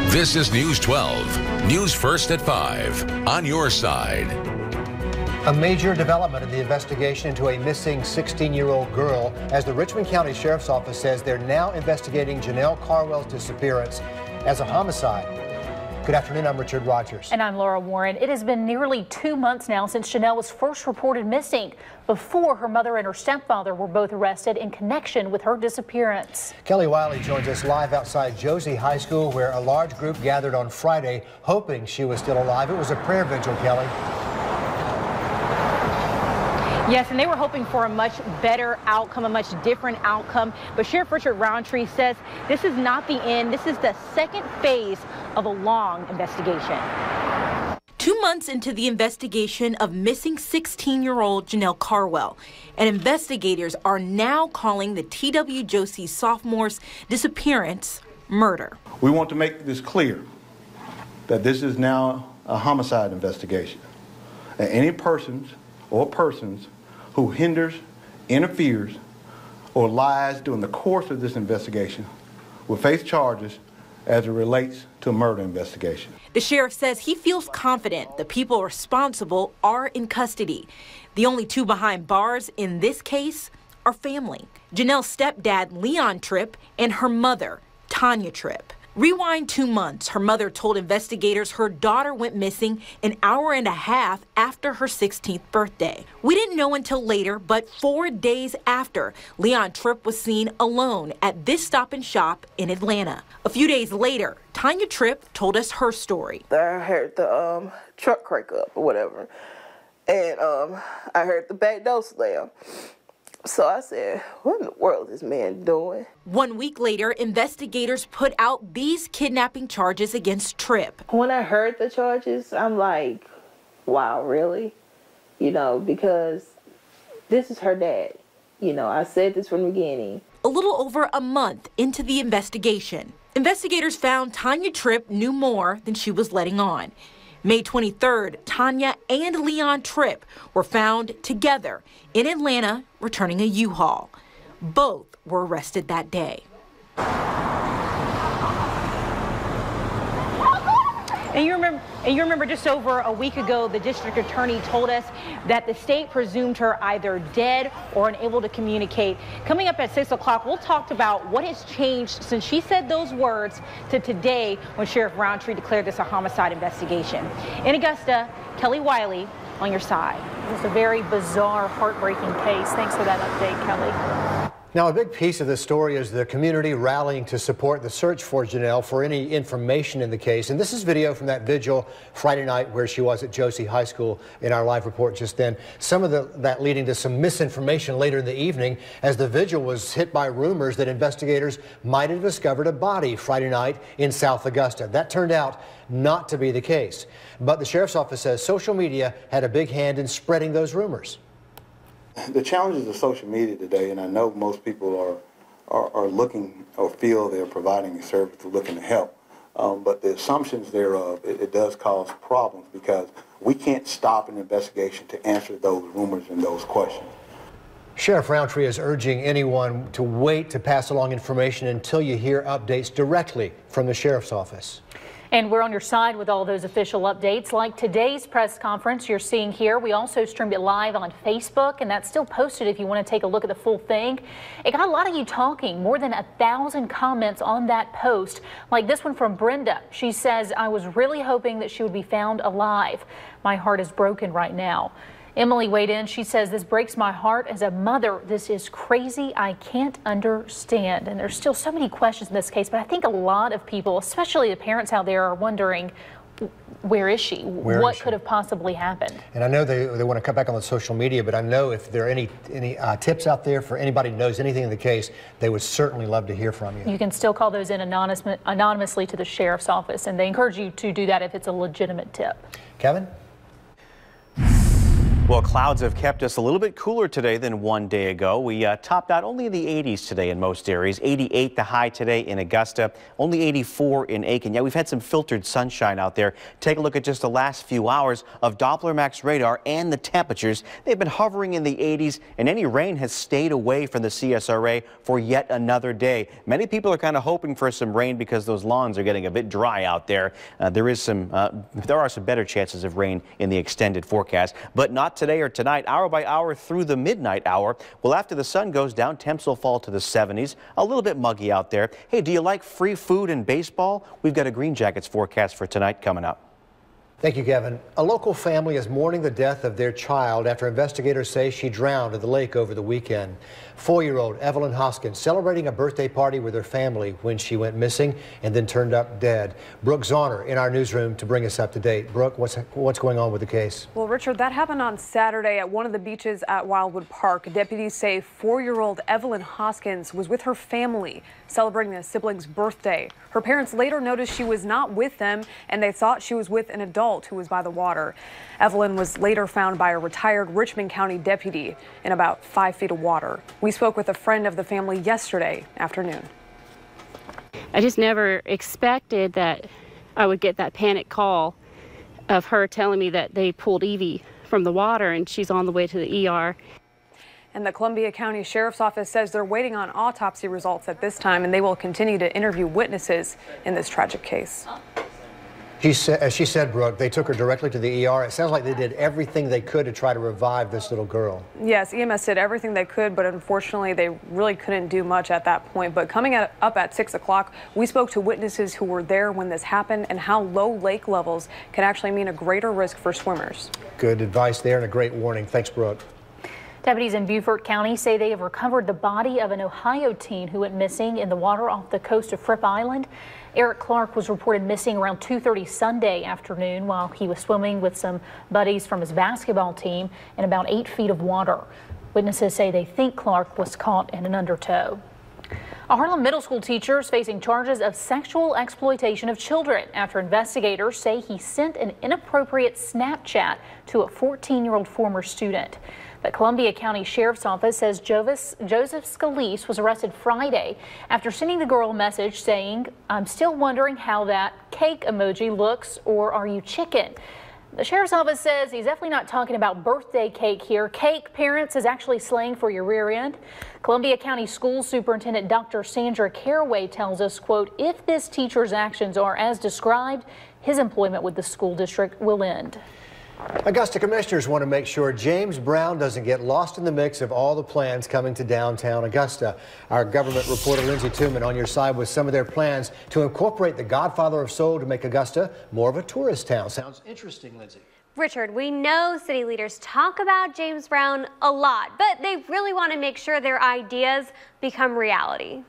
This is News 12. News first at 5 on your side. A major development in the investigation into a missing 16-year-old girl, as the Richmond County Sheriff's Office says they're now investigating Janelle Carwell's disappearance as a homicide. Good afternoon, I'm Richard Rogers. And I'm Laura Warren. It has been nearly 2 months now since Janelle was first reported missing, before her mother and her stepfather were both arrested in connection with her disappearance. Kelly Wiley joins us live outside Josie High School, where a large group gathered on Friday hoping she was still alive. It was a prayer vigil, Kelly. Yes, and they were hoping for a much better outcome, a much different outcome. But Sheriff Richard Roundtree says this is not the end. This is the second phase of a long investigation. 2 months into the investigation of missing 16-year-old Janelle Carwell, and investigators are now calling the T.W. Josie sophomore's disappearance murder. We want to make this clear that this is now a homicide investigation. And any persons who hinders, interferes, or lies during the course of this investigation will face charges as it relates to a murder investigation. The sheriff says he feels confident the people responsible are in custody. The only two behind bars in this case are family. Janelle's stepdad, Leon Tripp, and her mother, Tanya Tripp. Rewind 2 months, her mother told investigators her daughter went missing an hour and a half after her 16th birthday. We didn't know until later, but 4 days after, Leon Tripp was seen alone at this Stop and Shop in Atlanta. A few days later, Tanya Tripp told us her story. I heard the truck crank up or whatever, and I heard the back door slam. So I said, what in the world is this man doing? 1 week later, investigators put out these kidnapping charges against Tripp. When I heard the charges, I'm like, wow, really? You know, because this is her dad. You know, I said this from the beginning. A little over a month into the investigation, investigators found Tanya Tripp knew more than she was letting on. May 23rd, Tanya and Leon Tripp were found together in Atlanta returning a U-Haul. Both were arrested that day. And you remember just over a week ago, the district attorney told us that the state presumed her either dead or unable to communicate. Coming up at 6 o'clock, we'll talk about what has changed since she said those words to today when Sheriff Roundtree declared this a homicide investigation. In Augusta, Kelly Wiley on your side. It's a very bizarre, heartbreaking case. Thanks for that update, Kelly. Now, a big piece of this story is the community rallying to support the search for Janelle for any information in the case. And this is video from that vigil Friday night where she was at Josie High School in our live report just then. Some of that leading to some misinformation later in the evening as the vigil was hit by rumors that investigators might have discovered a body Friday night in South Augusta. That turned out not to be the case. But the sheriff's office says social media had a big hand in spreading those rumors. The challenges of social media today, and I know most people are looking or feel they're providing a service to looking to help, but the assumptions thereof, it does cause problems because we can't stop an investigation to answer those rumors and those questions. Sheriff Roundtree is urging anyone to wait to pass along information until you hear updates directly from the sheriff's office. And we're on your side with all those official updates, like today's press conference you're seeing here. We also streamed it live on Facebook, and that's still posted if you want to take a look at the full thing. It got a lot of you talking, more than 1,000 comments on that post, like this one from Brenda. She says, I was really hoping that she would be found alive. My heart is broken right now. Emily weighed in. She says, this breaks my heart as a mother. This is crazy. I can't understand. And there's still so many questions in this case, but I think a lot of people, especially the parents out there, are wondering, where is she? What could have possibly happened? And I know they want to cut back on the social media, but I know if there are any tips out there for anybody who knows anything in the case, they would certainly love to hear from you. You can still call those in anonymously to the sheriff's office, and they encourage you to do that if it's a legitimate tip. Kevin? Well, clouds have kept us a little bit cooler today than one day ago. We topped out only in the 80s today in most areas. 88 the high today in Augusta, only 84 in Aiken. Yeah, we've had some filtered sunshine out there. Take a look at just the last few hours of Doppler Max radar and the temperatures. They've been hovering in the 80s, and any rain has stayed away from the CSRA for yet another day. Many people are kind of hoping for some rain because those lawns are getting a bit dry out there. There are some better chances of rain in the extended forecast, but not today or tonight, hour by hour through the midnight hour. Well, after the sun goes down, temps will fall to the 70s. A little bit muggy out there. Hey, do you like free food and baseball? We've got a Green Jackets forecast for tonight coming up. Thank you, Kevin. A local family is mourning the death of their child after investigators say she drowned in the lake over the weekend. 4-year-old Evelyn Hoskins celebrating a birthday party with her family when she went missing and then turned up dead. Brooke Zahner in our newsroom to bring us up to date. Brooke, what's going on with the case? Well, Richard, that happened on Saturday at one of the beaches at Wildwood Park. Deputies say 4-year-old Evelyn Hoskins was with her family celebrating a sibling's birthday. Her parents later noticed she was not with them, and they thought she was with an adult who was by the water. Evelyn was later found by a retired Richmond County deputy in about 5 feet of water. We spoke with a friend of the family yesterday afternoon. I just never expected that I would get that panic call of her telling me that they pulled Evie from the water and she's on the way to the ER. And the Columbia County Sheriff's Office says they're waiting on autopsy results at this time, and they will continue to interview witnesses in this tragic case. As she said, Brooke, they took her directly to the ER. It sounds like they did everything they could to try to revive this little girl. Yes, EMS did everything they could, but unfortunately they really couldn't do much at that point. But coming up at 6 o'clock, we spoke to witnesses who were there when this happened and how low lake levels can actually mean a greater risk for swimmers. Good advice there and a great warning. Thanks, Brooke. Deputies in Beaufort County say they have recovered the body of an Ohio teen who went missing in the water off the coast of Fripp Island. Eric Clark was reported missing around 2:30 Sunday afternoon while he was swimming with some buddies from his basketball team in about 8 feet of water. Witnesses say they think Clark was caught in an undertow. A Harlem middle school teacher is facing charges of sexual exploitation of children after investigators say he sent an inappropriate Snapchat to a 14-year-old former student. The Columbia County Sheriff's Office says Joseph Scalise was arrested Friday after sending the girl a message saying, "I'm still wondering how that cake emoji looks, or are you chicken?" The Sheriff's Office says he's definitely not talking about birthday cake here. Cake, parents, is actually slang for your rear end. Columbia County School Superintendent Dr. Sandra Caraway tells us, quote, if this teacher's actions are as described, his employment with the school district will end. Augusta commissioners want to make sure James Brown doesn't get lost in the mix of all the plans coming to downtown Augusta. Our government reporter Lindsay Tooman on your side with some of their plans to incorporate the Godfather of Soul to make Augusta more of a tourist town. Sounds interesting, Lindsay. Richard, we know city leaders talk about James Brown a lot, but they really want to make sure their ideas become reality.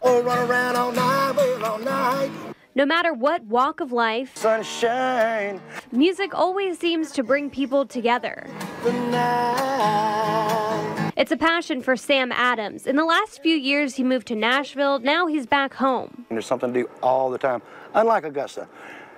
Oh, run around all night, all night. No matter what walk of life, Sunshine. Music always seems to bring people together. It's a passion for Sam Adams. In the last few years, he moved to Nashville. Now he's back home. There's something to do all the time, unlike Augusta.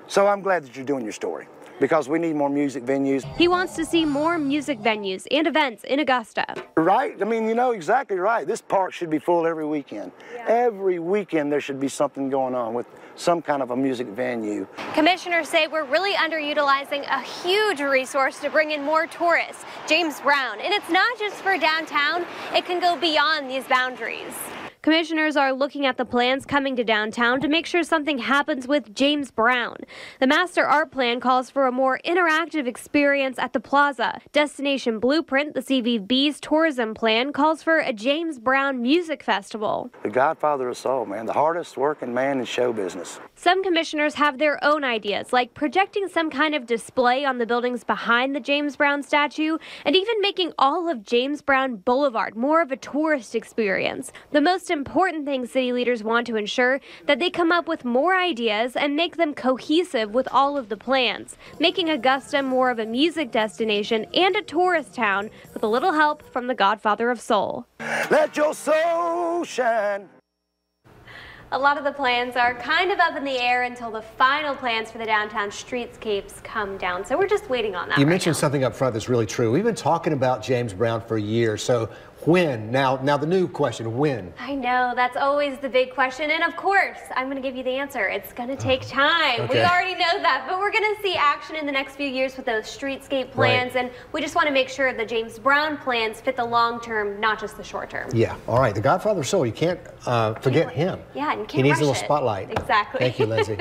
So I'm glad that you're doing your story, because we need more music venues. He wants to see more music venues and events in Augusta. Right? I mean, you know exactly right. This park should be full every weekend. Yeah. Every weekend there should be something going on with some kind of a music venue. Commissioners say we're really underutilizing a huge resource to bring in more tourists, James Brown. And it's not just for downtown, it can go beyond these boundaries. Commissioners are looking at the plans coming to downtown to make sure something happens with James Brown. The master art plan calls for a more interactive experience at the plaza. Destination Blueprint, the CVB's tourism plan, calls for a James Brown music festival. The Godfather of Soul, man, the hardest working man in show business. Some commissioners have their own ideas, like projecting some kind of display on the buildings behind the James Brown statue, and even making all of James Brown Boulevard more of a tourist experience. The most important thing city leaders want to ensure that they come up with more ideas and make them cohesive with all of the plans, making Augusta more of a music destination and a tourist town with a little help from the Godfather of Soul. Let your soul shine. A lot of the plans are kind of up in the air until the final plans for the downtown streetscapes come down. So we're just waiting on that. You mentioned something up front that's really true. We've been talking about James Brown for years. So when? Now the new question, when? I know, that's always the big question. And of course, I'm going to give you the answer. It's going to take time. Okay. We already know that, but we're going to see action in the next few years with those streetscape plans. Right. And we just want to make sure the James Brown plans fit the long term, not just the short term. Yeah. All right. The Godfather of Soul. You can't forget him. Yeah, and he needs a little spotlight. Exactly. Thank you, Lindsay.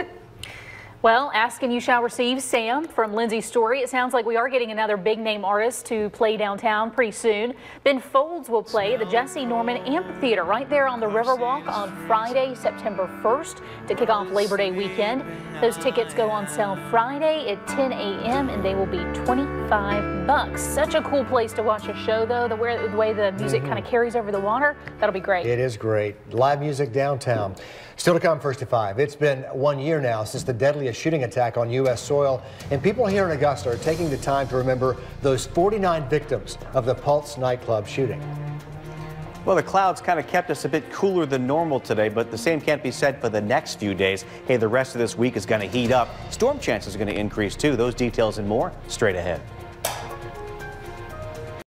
Well, ask and you shall receive. Sam, from Lindsay's story, it sounds like we are getting another big name artist to play downtown pretty soon. Ben Folds will play at the Jesse Norman Amphitheater right there on the Riverwalk on Friday, September 1st to kick off Labor Day weekend. Those tickets go on sale Friday at 10 a.m. and they will be $25. Such a cool place to watch a show, though. The way the music kind of carries over the water, that'll be great. It is great. Live music downtown. Still to come, First at 5. It's been 1 year now since the deadliest shooting attack on U.S. soil, and people here in Augusta are taking the time to remember those 49 victims of the Pulse nightclub shooting. Well, the clouds kind of kept us a bit cooler than normal today, but the same can't be said for the next few days. Hey, the rest of this week is going to heat up. Storm chances are going to increase, too. Those details and more straight ahead.